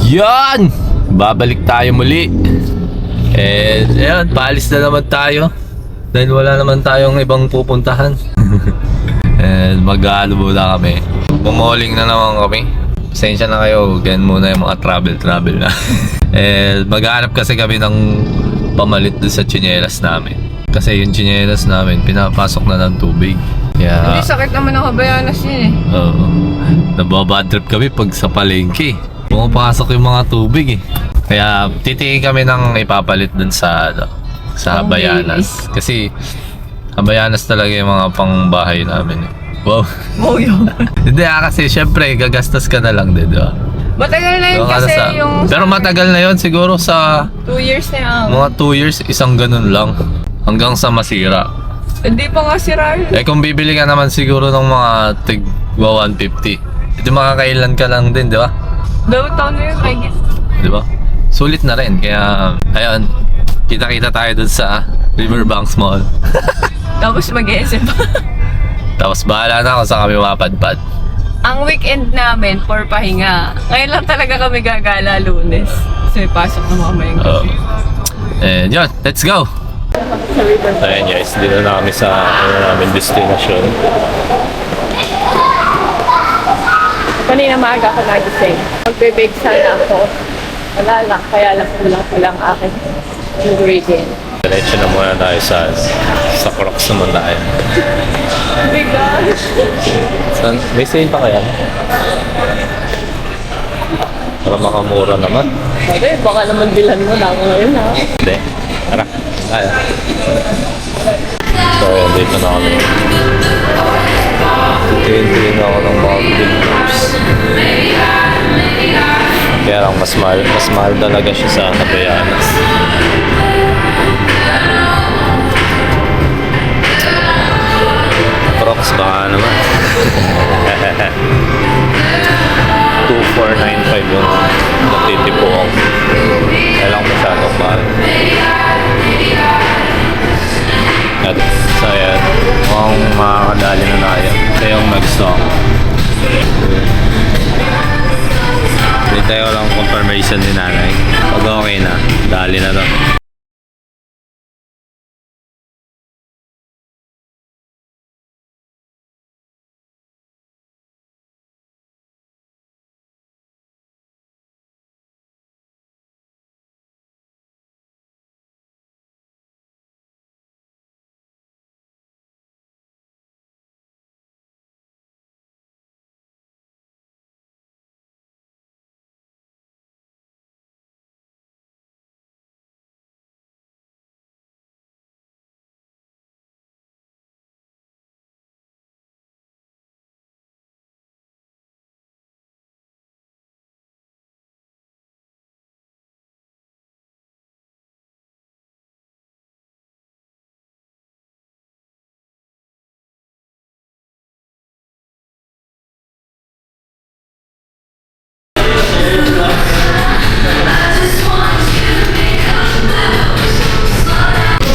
Yan! Babalik tayo muli. And ayan, paalis na naman tayo. Dahil wala naman tayong ibang pupuntahan. And mag-aalo muna kami. Bumoling na naman kami. Pasensya na kayo, ganyan muna yung mga travel na. And maghanap kasi kami ng pamalit doon sa tsinelas namin. Kasi yung tsinelas namin, pinapasok na ng tubig. Kaya, Hindi sakit naman ng Habayanas yun eh. oo. Nababadrip kami pag sa palengke. Pumapasok yung mga tubig eh. Kaya titingin kami ng ipapalit dun sa sa Habayanas. Kasi Habayanas talaga yung mga pangbahay namin eh. Wow. Oh, yun. Hindi kasi syempre gagastos ka na lang din, di ba? Matagal na yun Doon ka kasi sa- yung... Pero matagal na yun siguro sa 2 years na yun. mga 2 years, isang ganun lang. Hanggang sa masira. Hindi pa nga sira yun. Eh kung bibili ka naman siguro ng mga tig 150, ito makakailan ka lang din, di ba? Dalawang taon na yun, I guess. Di ba? Sulit na rin. Kaya, ayun, kita-kita tayo dun sa Riverbanks Mall. Tapos mag-SM pa. Tapos bahala na kung saan kami mapadpad. Ang weekend namin for pahinga. Ngayon lang talaga kami gagala Lunes. Kasi may pasok na mamayang Oo. gabi. And yun, let's go! Sa river. Ayan guys, dito na kami sa namin destination. Kanina maaga ako nagising. Magbe-bake sana ako. Wala lang, kaya lang kulang lang aking ingredient. Diretso na muna tayo sa Crocs naman tayo. Oh my gosh! Saan? May sale pa kaya? Para makamura naman. Pwede, baka naman bilan mo na ako ngayon ha. Hindi. Tara. Tayo. So, dito na kami. Tingin na ako ng mga billboards. Kaya lang mas mahal talaga siya sa Habayanas. Crocs baka naman. 2,495 yung natitipuang. Kaya lang masyadong mahal. At so ayan, mukhang makakadali na tayo. Ito yung nag-song. Hindi tayo lang confirmation ni nanay. Pag okay na, dali na to.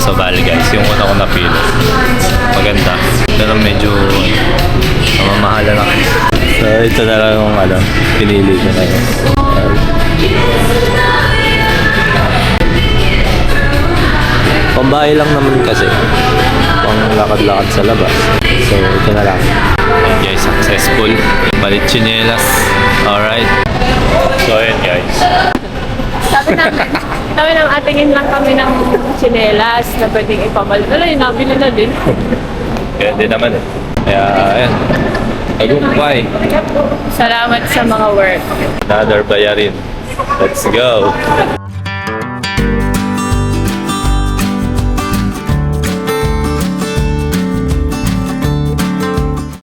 So bali guys, yung una ko napili. Maganda. Pero medyo mamahala lang. So ito na lang yung pinili ko na yun. Pambahay lang naman kasi. Pang lakad-lakad sa labas. So ito na lang. Ayan guys, successful. Balit tsinelas. Alright. So ayan guys. Sabi ng atingin lang kami ng tsinelas na pwedeng ipamalit. Wala yun, nabili na din. Kaya din naman eh. Kaya ayan. Tagumpay. Salamat sa mga work. Another bayarin. Let's go!